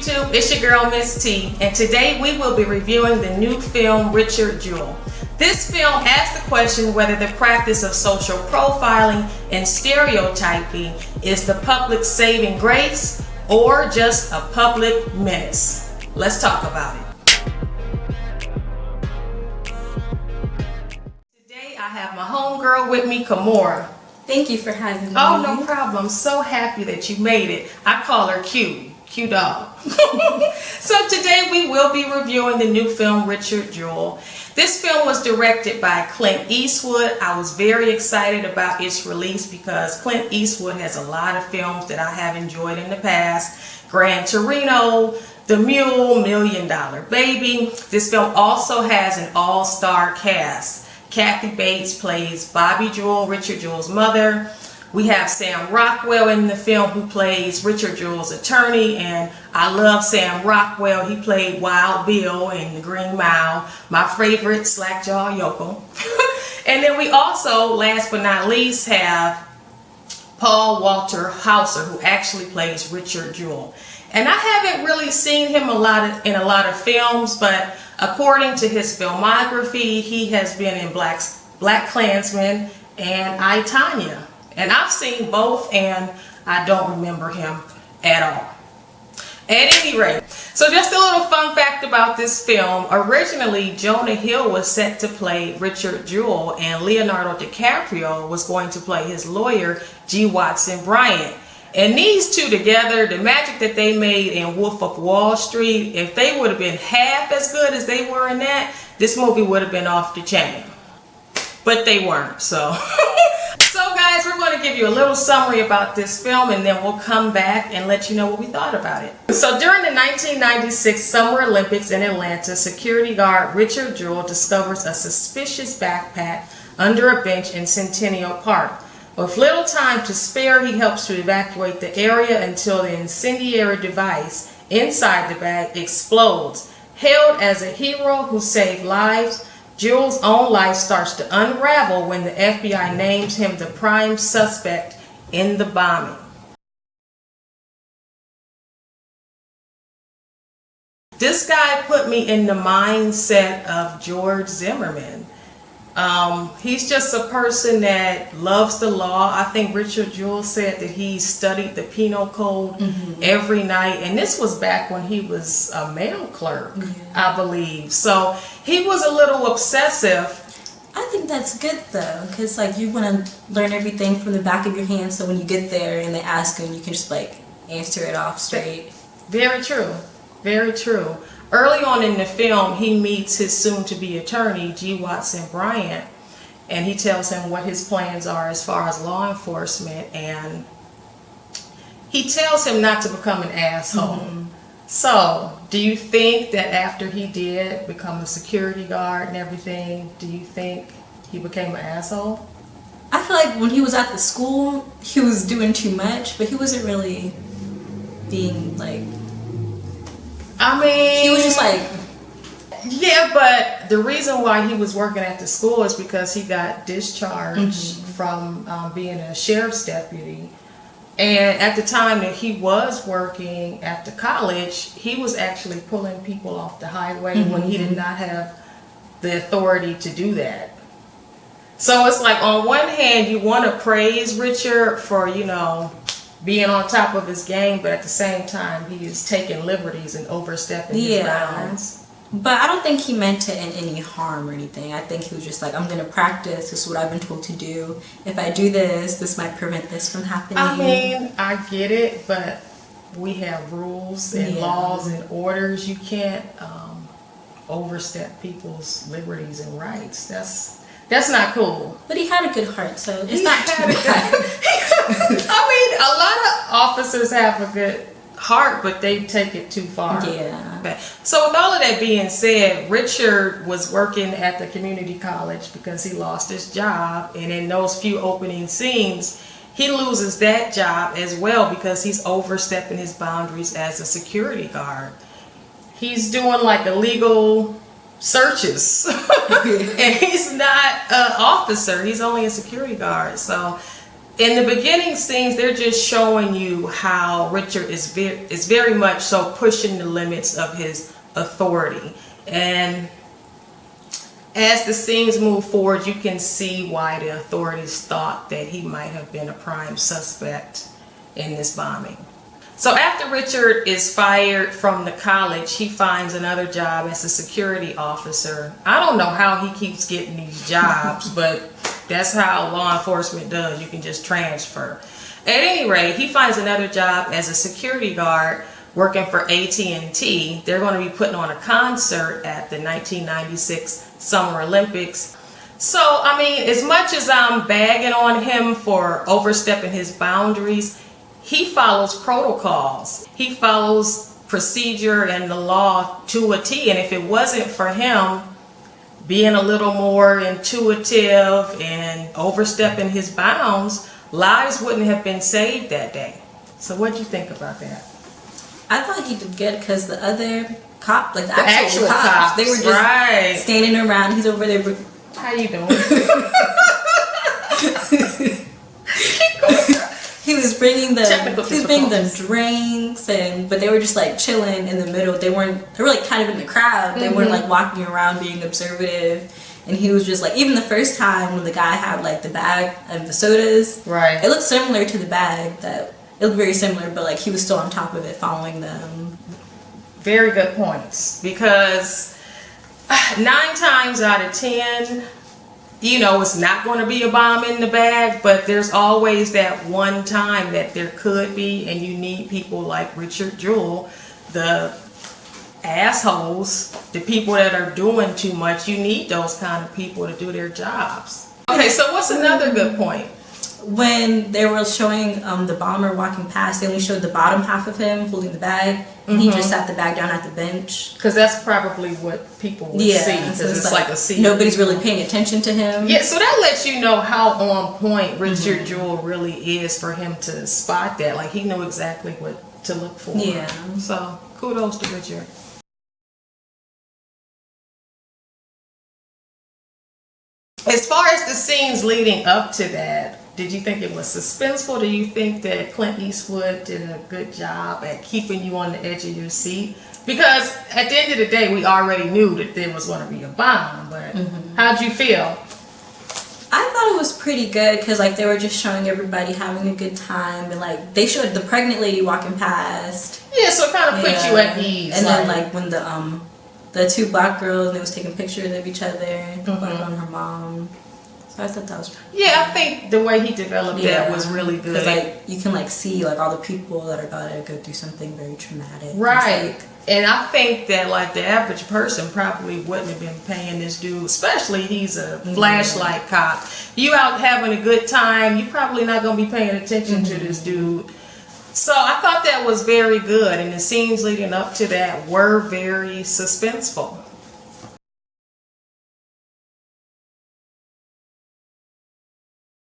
YouTube? It's your girl Miss T, and today we will be reviewing the new film Richard Jewell. This film asks the question whether the practice of social profiling and stereotyping is the public saving grace or just a public menace. Let's talk about it. Today I have my homegirl with me, Kimora. Thank you for having me. Oh, no problem. I'm so happy that you made it. I call her Q Dog. So today we will be reviewing the new film Richard Jewell. This film was directed by Clint Eastwood. I was very excited about its release because Clint Eastwood has a lot of films that I have enjoyed in the past. Gran Torino, The Mule, $1 Million Baby. This film also has an all-star cast. Kathy Bates plays Bobby Jewell, Richard Jewell's mother. We have Sam Rockwell in the film who plays Richard Jewell's attorney, and I love Sam Rockwell. He played Wild Bill in The Green Mile, my favorite slack-jaw yokel. And then we also, last but not least, have Paul Walter Hauser, who actually plays Richard Jewell. And I haven't really seen him in a lot of films, but according to his filmography, he has been in BlacKkKlansman and I, Tonya. And I've seen both, and I don't remember him at all. At any rate, so just a little fun fact about this film. Originally, Jonah Hill was set to play Richard Jewell, and Leonardo DiCaprio was going to play his lawyer, G. Watson Bryant. And these two together, the magic that they made in Wolf of Wall Street, if they would have been half as good as they were in that, this movie would have been off the chain. But they weren't, so. So guys, we're going to give you a little summary about this film, and then we'll come back and let you know what we thought about it. So during the 1996 Summer Olympics in Atlanta, security guard Richard Jewell discovers a suspicious backpack under a bench in Centennial Park. With little time to spare, he helps to evacuate the area until the incendiary device inside the bag explodes. Hailed as a hero who saved lives, Jewell's own life starts to unravel when the FBI names him the prime suspect in the bombing. This guy put me in the mindset of George Zimmerman. He's just a person that loves the law. I think Richard Jewell said that he studied the penal code every night, and this was back when he was a mail clerk, I believe. So he was a little obsessive. I think that's good though, because like you want to learn everything from the back of your hand, so when you get there and they ask you, you can just like answer it off straight. Very true. Very true. Early on in the film, he meets his soon-to-be attorney, G. Watson Bryant, and he tells him what his plans are as far as law enforcement, and he tells him not to become an asshole. So, do you think that after he did become a security guard and everything, do you think he became an asshole? I feel like when he was at the school, he was doing too much, but he wasn't really being like... I mean, he was just like... Yeah, but the reason why he was working at the school is because he got discharged from being a sheriff's deputy. And at the time that he was working at the college, he was actually pulling people off the highway when he did not have the authority to do that. So it's like, on one hand, you want to praise Richard for, you know, being on top of his game, but at the same time, he is taking liberties and overstepping his bounds. But I don't think he meant to in any harm or anything. I think he was just like, I'm going to practice. This is what I've been told to do. If I do this, this might prevent this from happening. I mean, I get it, but we have rules and laws and orders. You can't overstep people's liberties and rights. That's not cool. But he had a good heart, so it's not too bad. I mean, a lot of officers have a good heart, but they take it too far. Yeah. So with all of that being said, Richard was working at the community college because he lost his job, and in those few opening scenes, he loses that job as well because he's overstepping his boundaries as a security guard. He's doing like illegal searches and he's not an officer, he's only a security guard. So In the beginning scenes, they're just showing you how Richard is very much so pushing the limits of his authority. And as the scenes move forward, you can see why the authorities thought that he might have been a prime suspect in this bombing. So after Richard is fired from the college, he finds another job as a security officer. I don't know how he keeps getting these jobs, but that's how law enforcement does. You can just transfer. At any rate, he finds another job as a security guard working for AT&T. They're going to be putting on a concert at the 1996 Summer Olympics. So, I mean, as much as I'm bagging on him for overstepping his boundaries, he follows protocols. He follows procedure and the law to a T. And if it wasn't for him being a little more intuitive and overstepping his bounds, lives wouldn't have been saved that day. So what do you think about that? I thought he did good because the other cop, like the actual cops, they were just standing around. He's over there. How you doing? He was bringing them drinks, but they were just like chilling in the middle. They were like kind of in the crowd. They weren't like walking around being observative. And he was just like, even the first time when the guy had like the bag of the sodas, right? It looked similar to the bag it looked very similar, but like he was still on top of it, following them. Very good points, because 9 times out of 10, you know, it's not going to be a bomb in the bag, but there's always that one time that there could be, and you need people like Richard Jewell, the assholes, the people that are doing too much. You need those kind of people to do their jobs. Okay, so what's another good point? When they were showing the bomber walking past, they only showed the bottom half of him holding the bag, and he just sat the bag down at the bench. Because that's probably what people would see, because so it's like a scene. Nobody's really paying attention to him. Yeah, so that lets you know how on point Richard Jewell really is for him to spot that. Like, he knew exactly what to look for. Yeah. So, kudos to Richard. As far as the scenes leading up to that, did you think it was suspenseful? Do you think that Clint Eastwood did a good job at keeping you on the edge of your seat? Because at the end of the day, we already knew that there was going to be a bomb, but how'd you feel? I thought it was pretty good because like they were just showing everybody having a good time, and like they showed the pregnant lady walking past. Yeah, so it kind of put you at ease. And then like when the 2 black girls, they was taking pictures of each other, like on her mom. So I thought that was I think the way he developed that was really good. Because like you can like see like all the people that are about to go through something very traumatic. Right. And I think that like the average person probably wouldn't have been paying this dude, especially he's a flashlight cop. You out having a good time, you probably not going to be paying attention to this dude. So I thought that was very good, and the scenes leading up to that were very suspenseful.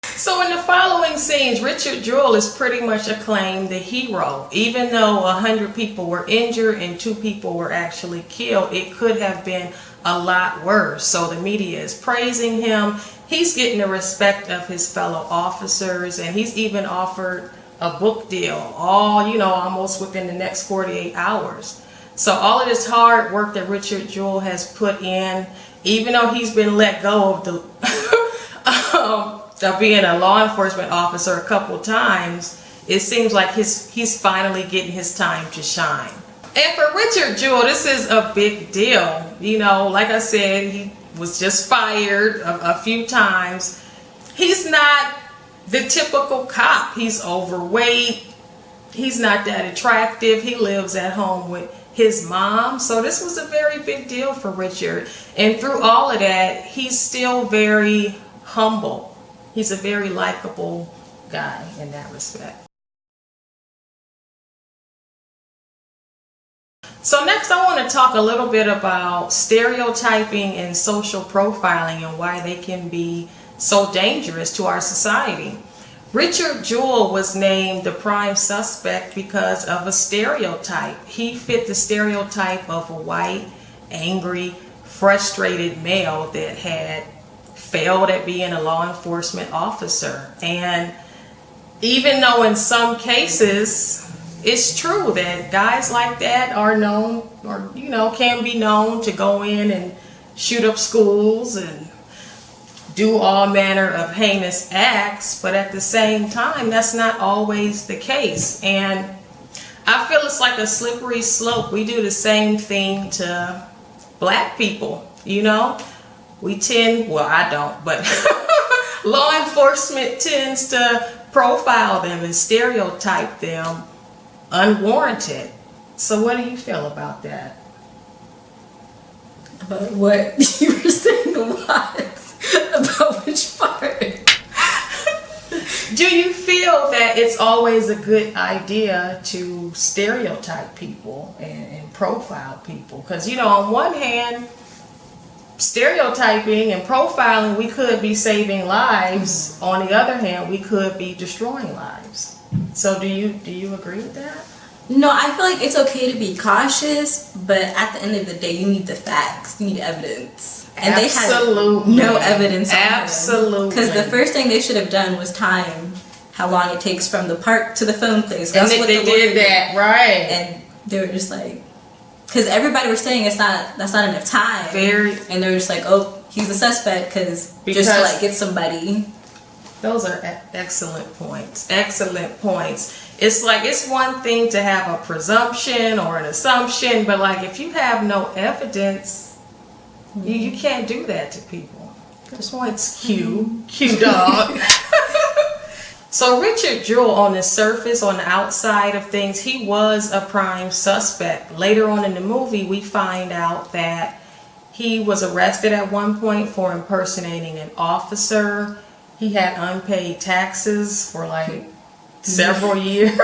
So in the following scenes, Richard Jewell is pretty much acclaimed the hero. Even though 100 people were injured and 2 people were actually killed, it could have been a lot worse. So the media is praising him. He's getting the respect of his fellow officers, and he's even offered a book deal, almost within the next 48 hours. So all of this hard work that Richard Jewell has put in, even though he's been let go of the of being a law enforcement officer a couple times, it seems like he's finally getting his time to shine. And for Richard Jewell, this is a big deal. You know, like I said, he was just fired a few times. He's not the typical cop. He's overweight. He's not that attractive. He lives at home with his mom. So this was a very big deal for Richard. And through all of that, he's still very humble. He's a very likable guy in that respect. So next I want to talk a little bit about stereotyping and social profiling and why they can be so dangerous to our society. Richard Jewell was named the prime suspect because of a stereotype. He fit the stereotype of a white, angry, frustrated male that had failed at being a law enforcement officer. And even though in some cases it's true that guys like that are known, or can be known to go in and shoot up schools and do all manner of heinous acts, but at the same time that's not always the case. And I feel it's like a slippery slope. We do the same thing to black people, we tend, well, I don't, but law enforcement tends to profile them and stereotype them unwarranted. So what do you feel about that? About what you were saying was? About which part? Do you feel that it's always a good idea to stereotype people and profile people? Because, on one hand, stereotyping and profiling, we could be saving lives. On the other hand, we could be destroying lives. So do you agree with that? No, I feel like it's okay to be cautious, but at the end of the day, you need the facts, you need evidence. And Absolutely. They had no evidence on Absolutely. Because the first thing they should have done was time how long it takes from the park to the phone place. That's and they did that, right. And they were just like, because everybody was saying that's not enough time. And they were just like, oh, he's a suspect because just to like get somebody. Those are excellent points. Excellent points. It's like, it's one thing to have a presumption or an assumption, but like if you have no evidence, you can't do that to people. This one's Q dog. So Richard Jewell, on the surface, on the outside of things, he was a prime suspect. Later on in the movie, we find out that he was arrested at one point for impersonating an officer. He had unpaid taxes for like several years.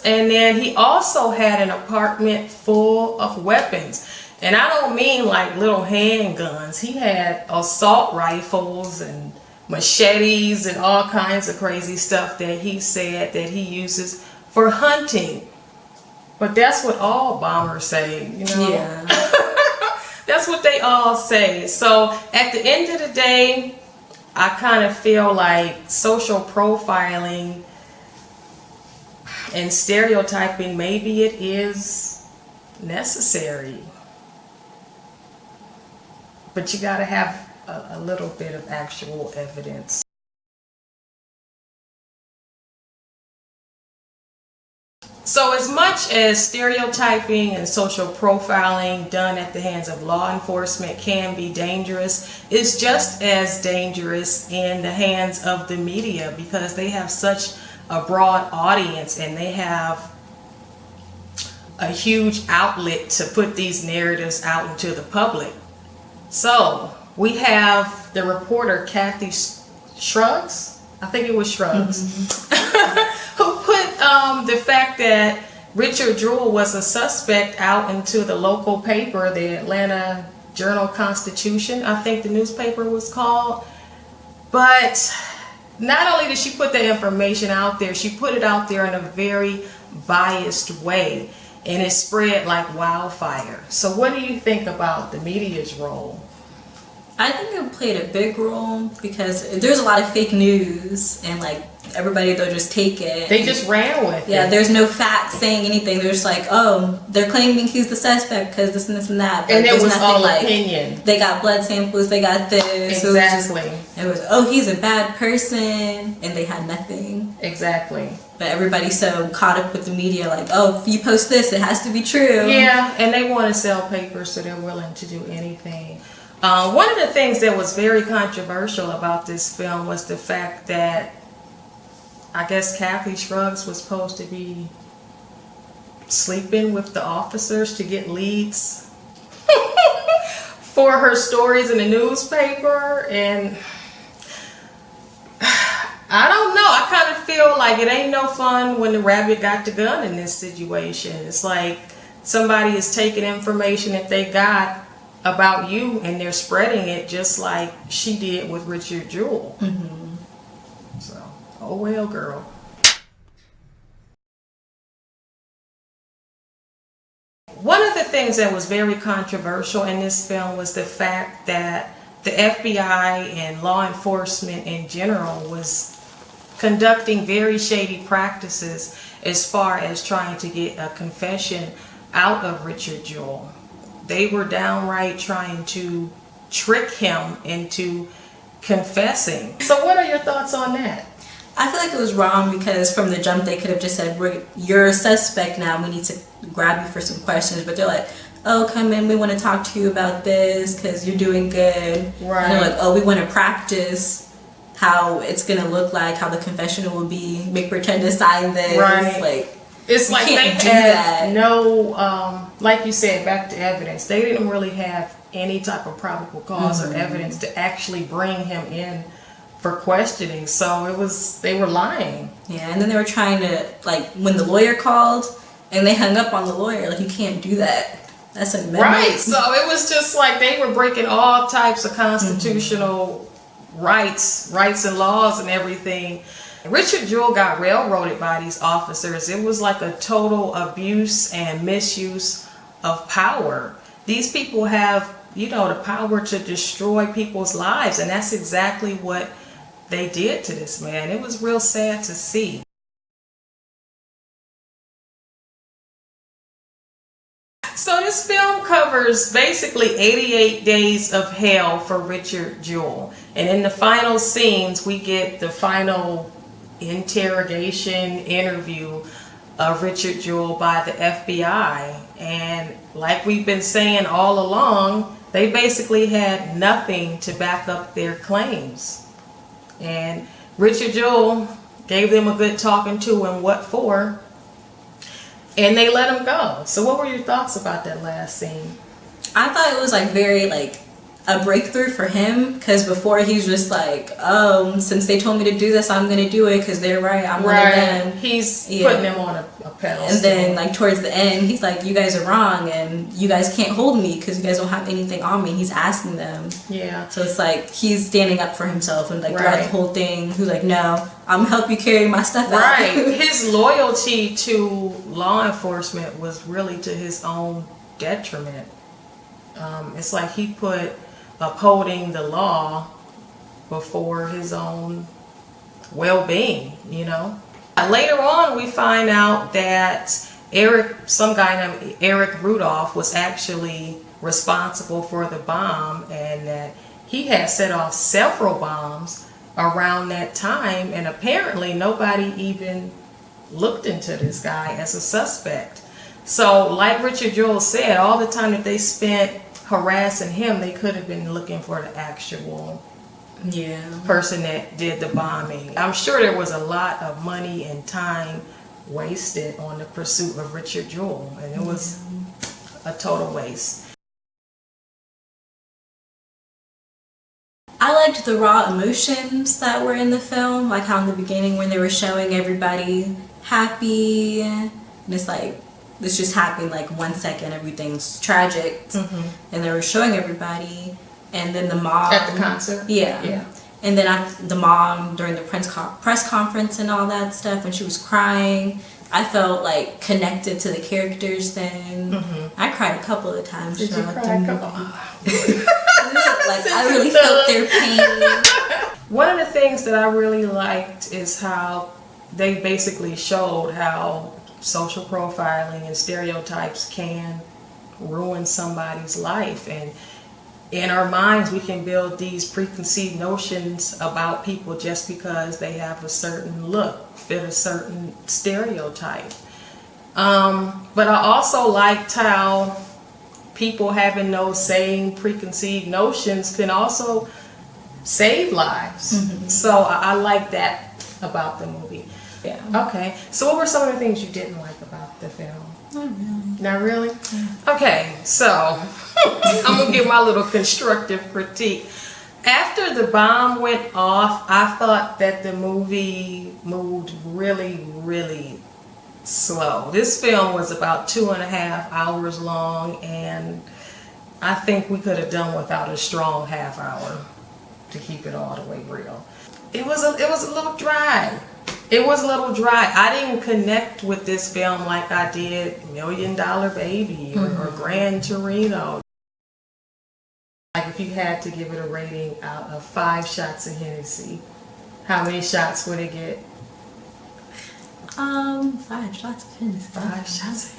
And then he also had an apartment full of weapons. And I don't mean like little handguns. He had assault rifles and machetes and all kinds of crazy stuff that he said that he uses for hunting. But that's what all bombers say, Yeah. That's what they all say. So at the end of the day, I kind of feel like social profiling and stereotyping, maybe it is necessary. But you got to have a little bit of actual evidence. So as much as stereotyping and social profiling done at the hands of law enforcement can be dangerous, it's just as dangerous in the hands of the media, because they have such a broad audience and they have a huge outlet to put these narratives out into the public. So we have the reporter Kathy Shrugs, I think it was Shrugs, who put the fact that Richard Jewell was a suspect out into the local paper, the Atlanta Journal-Constitution, I think the newspaper was called. But not only did she put the information out there, she put it out there in a very biased way, and it spread like wildfire. So what do you think about the media's role? I think it played a big role because there's a lot of fake news and like everybody, they'll just take it. They just ran with it. Yeah, there's no facts saying anything. They're just like, oh, they're claiming he's the suspect because this and this and that. But and it was all like, opinion. They got blood samples, they got this. Exactly. It was, oh, he's a bad person, and they had nothing. Exactly. But everybody's so caught up with the media, like, oh, if you post this, it has to be true. Yeah, and they want to sell papers, so they're willing to do anything. One of the things that was very controversial about this film was the fact that I guess Kathy Shrugs was supposed to be sleeping with the officers to get leads for her stories in the newspaper, and I don't know. I kind of feel like it ain't no fun when the rabbit got the gun in this situation. It's like somebody is taking information that they got about you and they're spreading it just like she did with Richard Jewell. Mm-hmm. So, oh well, girl. One of the things that was very controversial in this film was the fact that the FBI and law enforcement in general was conducting very shady practices as far as trying to get a confession out of Richard Jewell. They were downright trying to trick him into confessing. So what are your thoughts on that? I feel like it was wrong because from the jump they could have just said, you're a suspect now, we need to grab you for some questions. But they're like, oh, come in, we want to talk to you about this because you're doing good. Right. And they're like, oh, we want to practice how it's going to look like, how the confessional will be, make pretend to sign this. Right. Like, it's like they can't do had that. no, like you said, back to evidence. They didn't really have any type of probable cause or evidence to actually bring him in for questioning. So they were lying. Yeah, and then they were trying to, like, when the lawyer called and they hung up on the lawyer, like, you can't do that. That's an amendment. Right. So it was just like they were breaking all types of constitutional rights and laws and everything. Richard Jewell got railroaded by these officers. It was like a total abuse and misuse of power. These people have, the power to destroy people's lives, and that's exactly what they did to this man. It was real sad to see. So this film covers basically 88 days of hell for Richard Jewell. And in the final scenes, we get the final interrogation interview of Richard Jewell by the FBI. And like we've been saying all along, they basically had nothing to back up their claims. And Richard Jewell gave them a good talking to and what for. And they let him go. So what were your thoughts about that last scene? I thought it was like very like a breakthrough for him, because before he's just like, oh, since they told me to do this, I'm gonna do it because they're right, I'm one of them. He's putting them on a pedestal. And then like towards the end, he's like, you guys are wrong and you guys can't hold me because you guys don't have anything on me. He's asking them. Yeah. So it's like he's standing up for himself, and like throughout the whole thing, he's like, no, I'm gonna help you carry my stuff out. Right. His loyalty to law enforcement was really to his own detriment. It's like he put upholding the law before his own well-being, Later on, we find out that some guy named Eric Rudolph was actually responsible for the bomb, and that he had set off several bombs around that time, and apparently nobody even looked into this guy as a suspect. So like Richard Jewell said, all the time that they spent harassing him, they could have been looking for the actual person that did the bombing. I'm sure there was a lot of money and time wasted on the pursuit of Richard Jewell, and it was a total waste. I liked the raw emotions that were in the film, like how in the beginning when they were showing everybody happy, and it's like this just happened like 1 second, everything's tragic, and they were showing everybody, and then the mom at the concert. Yeah. And then the mom during the press conference and all that stuff, when she was crying, I felt like connected to the characters then. I cried a couple of times. Did you cry a couple? Like I really felt their pain. One of the things that I really liked is how they basically showed how social profiling and stereotypes can ruin somebody's life, and in our minds we can build these preconceived notions about people just because they have a certain look, fit a certain stereotype. But I also liked how people having those same preconceived notions can also save lives. So I like that about the movie. Yeah. Okay. So what were some of the things you didn't like about the film? Not really. Not really? Okay, so I'm going to give my little constructive critique. After the bomb went off, I thought that the movie moved really, really slow. This film was about 2.5 hours long, and I think we could have done without a strong half hour to keep it all the way real. It was a little dry. It was a little dry. I didn't connect with this film like I did $1 Million Baby or Gran Torino. Like if you had to give it a rating out of 5 shots of Hennessy, How many shots would it get? 5 shots of Hennessy. 5 shots.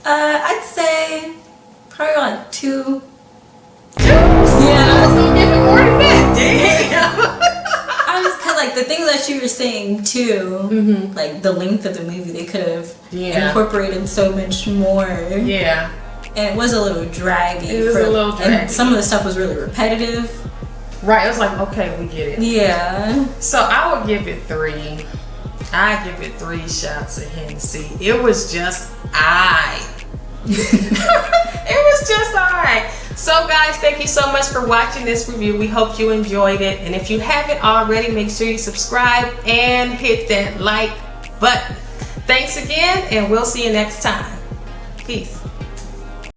I'd say probably like 2. Yeah, I was gonna give it more than that. Damn. I was cause like the things that you were saying too, like the length of the movie, they could have incorporated so much more. Yeah. And it was a little draggy. It was a little draggy. And some of the stuff was really repetitive. Right. It was like, okay, we get it. Yeah. So I would give it 3. I give it 3 shots of Hennessy. It was just it was just alright. So guys, thank you so much for watching this review. We hope you enjoyed it. And if you haven't already, make sure you subscribe and hit that like button. Thanks again, and we'll see you next time. Peace.